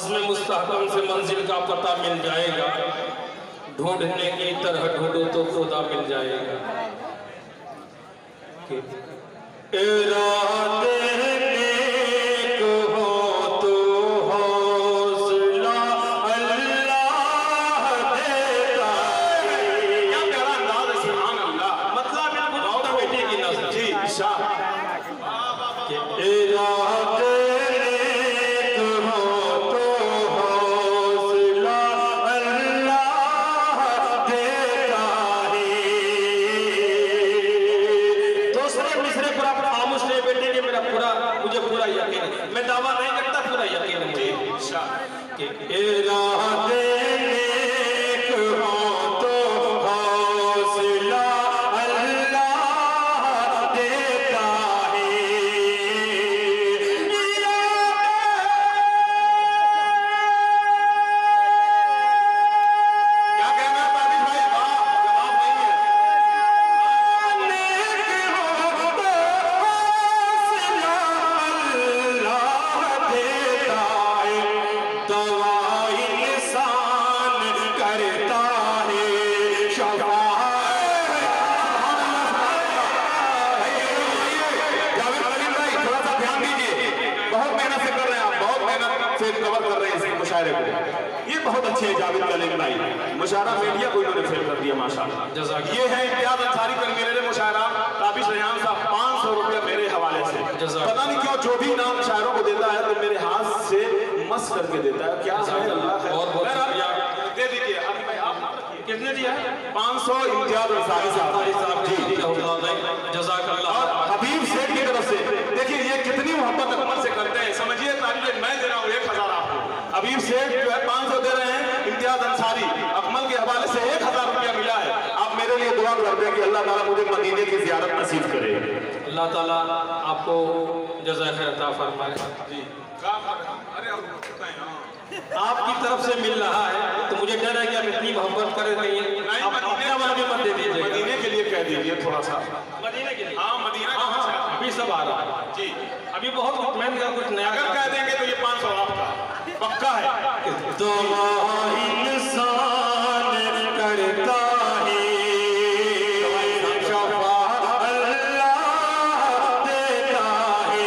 रस्म मुस्तहकम से मंजिल का पता मिल जाएगा, ढूंढने की तरह ढूंढो तो खुदा मिल जाएगा। इरादे नेक हो तो हौसला अल्लाह देता है। क्या प्यारा अंदाज है, सुभान अल्लाह। मतलब बिल्कुल बेटे की नज़र जी शाह। इरादे नेक हो तो हौसला अल्लाह देता है। दूसरे मिसरे पूरा खामोश रहे बेटे के, मेरा पूरा मुझे पूरा यकीन है, मैं दावा नहीं करता, पूरा यकीन है मुझे कि इरादे नेक हो तो हौसला अल्लाह देता है। क्या कहना है बाबी भाई? वाह, जवाब नहीं है। नेक हो तो हौसला अल्लाह देता है, दवा इंसान करता है, शफा थोड़ा सा ध्यान दीजिए, बहुत मेहनत से कर रहे हैं आप, बहुत मेहनत से कवर कर रहे हैं इस मुशायरे को। ये बहुत अच्छे हैं जावेद कलीम भाई, मुशायरा मीडिया को इन्होंने फेल कर दिया माशाअल्लाह। ये है इम्तियाज अंसारी पर मेरे मुशायरा ताबिश रेहान साहब, 500 रुपया मेरे हवाले से। पता नहीं क्यों जो भी नाम शायरों को देता है तो मेरे हाथ से मस करके देता है, क्या है अल्लाह खैर। बहुत बहुत शुक्रिया, दे दीजिए अभी भाई। आप कितने दिया? 500 इम्तियाज अंसारी साहब जी, जज़ाकल्लाह। और हबीब सेठ की तरफ से देखिए ये कितनी मोहब्बत अकमल से करते हैं, समझिए तारीफ मैं दे रहा हूँ 1000 आपको, हबीब सेठ जो है 500 दे रहे हैं, इम्तियाज अंसारी अकमल के हवाले से 1000 रुपया मिला है। आप मेरे लिए दुआ करते हैं कि अल्लाह ताला मुझे मदीने की ज़ियारत नसीब करे। अल्लाह ताला आपको जज़ा खैर अता फरमाए जी। आपकी तरफ से मिल रहा है तो मुझे डर है कि आप इतनी मोहब्बत कर रही हैं, आप अपना वाला भी मत दे दीजिए। मदीने के लिए कह दीजिए थोड़ा सा, मदीने के लिए। हाँ मदीना, हाँ अभी सब आ रहा है जी, अभी बहुत मेहनत का कुछ नया अगर कह देंगे तो ये 500 आपका पक्का है। तो इंसान करता है, शफा अल्लाह देता है।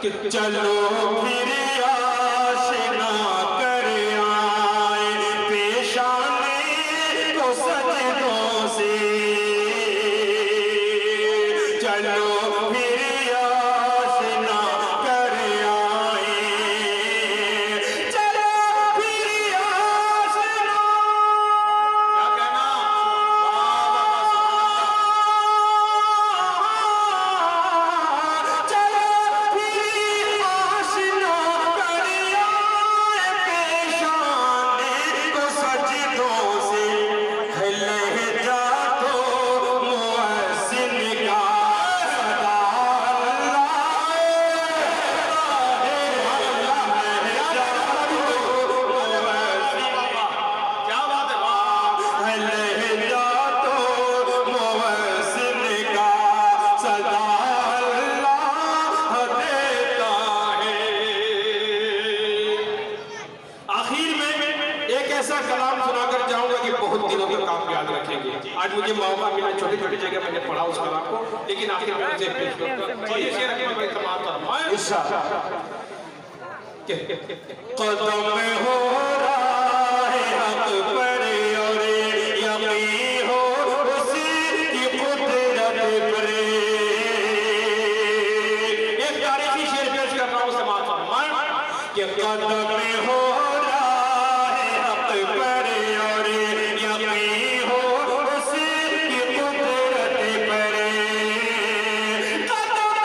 कि चलो फिर आशना कर आए पेशाने को सजदों से, चलो फिर आशना कर आए, चलो फिर आशना। क्या कहना? आज मुझे मौका मिला, छोटी छोटी जगह मैंने पढ़ा उस कलाम को, लेकिन आखिर में मुझे पेश करता ये शेर रखने में तमाम फरमाए कदम हो रहा है हक पर और यकीन हो उसी की कुदरत पर। एक तारीखी शेर पेश कर रहा हूँ, तमाम फरमाए कि कदम हो रहा है हक पर और यकीन हो उसी की कुदरत पर। कदम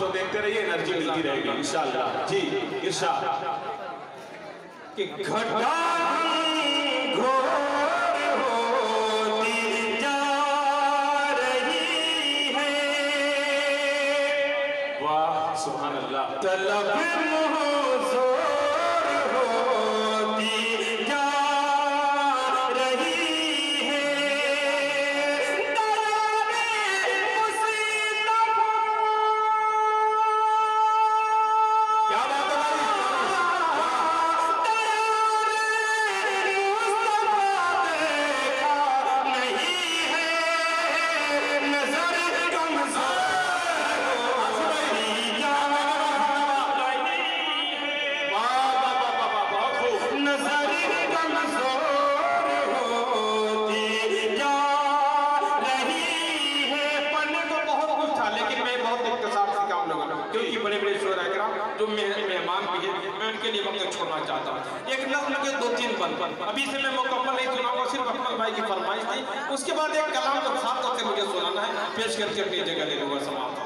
शो देखते रहिए, एनर्जी मिलती रहेगी इंशाअल्लाह। जी इरशाद कि घटा घोर होती जा रही है, वाह सुभान अल्लाह। तलब मुहज़ोर होती जा रही है, दरारे मुसीबत क्या बात है भाई, मेहमान भी है, मैं उनके लिए वक्त छोड़ना चाहता हूँ। एक नज़्म के 2-3 बंद अभी से मैं मुकम्मल नहीं सुनाऊंगा, सिर्फ अकमल भाई की फरमाइश थी। उसके बाद एक कलाम तो खास तौर से मुझे सुनाना है, पेश करके अपनी जगह ले लूंगा, समाप्त।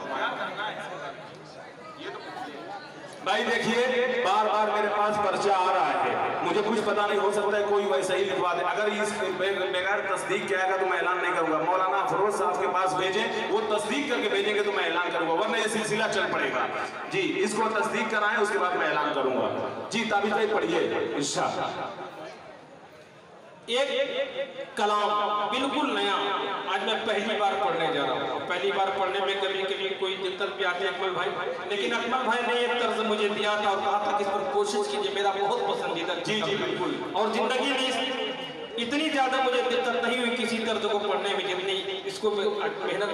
भाई देखिए बार बार मेरे पास पर्चा आ रहा है, मुझे कुछ पता नहीं, हो सकता है कोई वैसा ही लिखवा दे। अगर इस बगैर तस्दीक किया जाएगा तो मैं ऐलान नहीं करूंगा। मौलाना अफरोज साहब के पास भेजें, वो तस्दीक करके भेजेंगे तो मैं ऐलान करूंगा, वरना ये सिलसिला चल पड़ेगा। जी इसको तस्दीक कराएं, उसके बाद मैं ऐलान करूंगा। जी ताबीज़ भाई पढ़िए इंशाअल्लाह। एक कलाम बिल्कुल नया आज मैं पहली बार पढ़ने जा रहा हूँ। पहली बार पढ़ने में कभी कभी कोई दिक्कत भी आती है अकमल भाई, लेकिन अकमल भाई ने एक तर्ज मुझे दिया था और कहा था कि इस पर कोशिश कीजिए, मेरा बहुत पसंदीदा। जी जी बिल्कुल। और जिंदगी में इतनी ज्यादा मुझे दिक्कत नहीं हुई किसी तर्ज को पढ़ने में, जितनी इसको मेहनत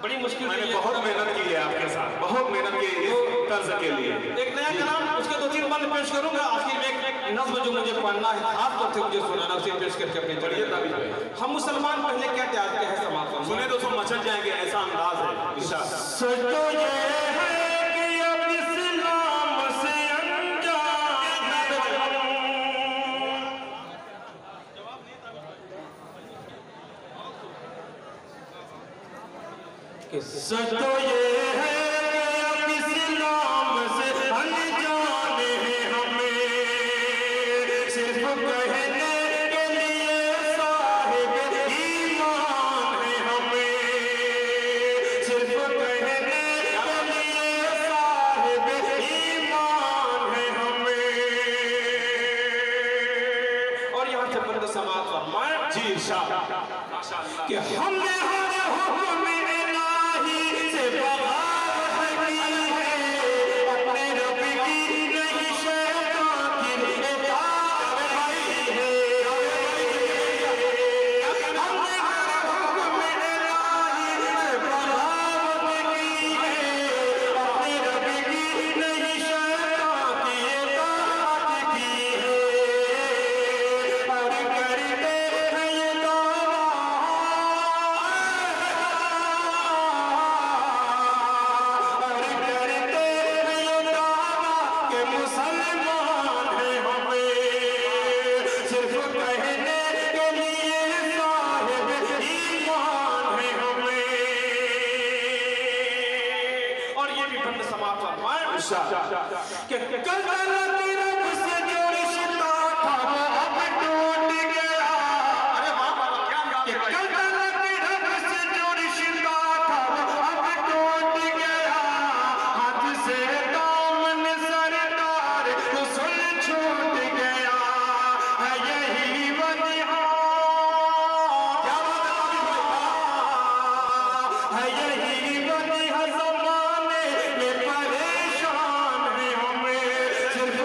बड़ी मुश्किल। मैंने बहुत मेहनत की है आपके साथ, बहुत मेहनत की इस तर्ज के लिए। एक नया कलाम, उसके 2-3 बंद पेश करूंगा, आखिर में एक नज़्म जो मुझे पढ़ना है, खास तौर से मुझे सुनाना, उसे पेश करके अपने पढ़िए ताबीज़ भाई। हम मुसलमान पहले क्या त्यागते हैं, समाप्त सुने तो सब मचल जाएंगे, ऐसा अंदाज है इंशाअल्लाह। सच तो ये है कि अब इस्लाम से अनजान कि सच तो ये है कि अब इस्लाम से अनजान है हमें, सिर्फ कहने के लिए साहिब ईमान है हमें, सिर्फ कहने के लिए साहिब ईमान है हमें। और यहाँ से बंद समाज फरमाए जी इंशाअल्लाह माशाअल्लाह कि हमने हर हुक्म इलाही से बगावत की है, अपने रब की नहीं शैतान की इताअत की है। हमने हर हुक्म इलाही से बगावत की है, अपने रब की नहीं शैतान की इताअत की है। और करते हैं ये मुसलमान है हमें, सिर्फ कहने के लिए साहिब ईमान है हमें। और ये भी बंद समाप्त फरमाए कि कल की रब से जो रिश्ता था वो अब टूट गया। अरे वाह क्या बात है, कल की रब से जो रिश्ता था वो अब टूट गया, हाथ से दामन सरदार रसूल छूट गया है, यही वजह है, यही वजह ज़माने में परेशान है हमें, सिर्फ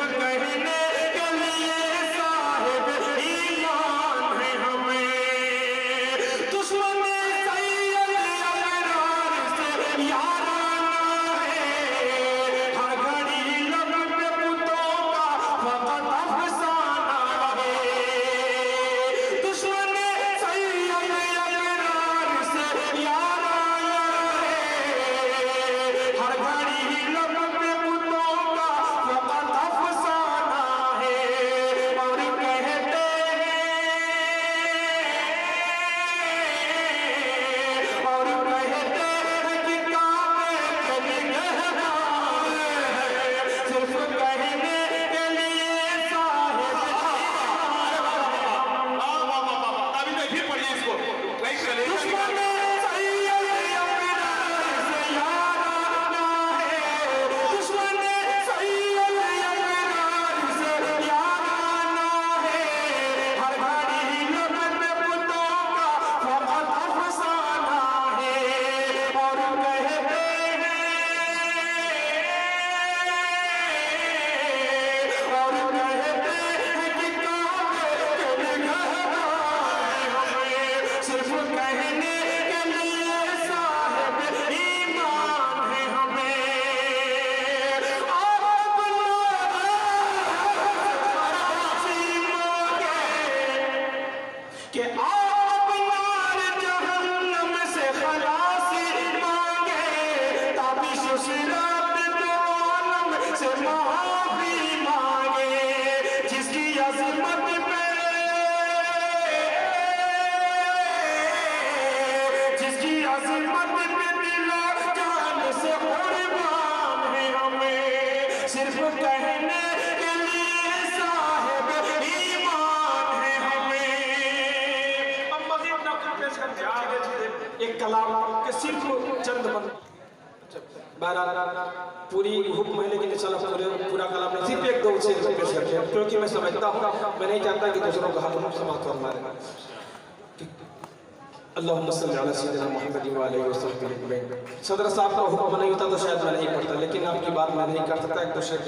सिर्फ कहने के लिए साहिब ईमान है हमें। अब मजीद नकल पेश करते आगे एक कलाम के सिर्फ चंद बंद पूरी हुक्म है, लेकिन चलो पूरा कलाम नहीं, सिर्फ एक दो शेर पेश करते हैं, क्योंकि मैं समझता हूँ, मैं नहीं चाहता कि दूसरों को हम समाप्त कर मारे। अल्लाहुम्मा सल्ली अला सय्यिदिना मुहम्मद व आलिहि वसल्लम। सदर साहब का हुक्म नहीं होता तो शायद मैं नहीं पढ़ता, लेकिन आपकी बात मैं नहीं कर सकता। एक दो शेर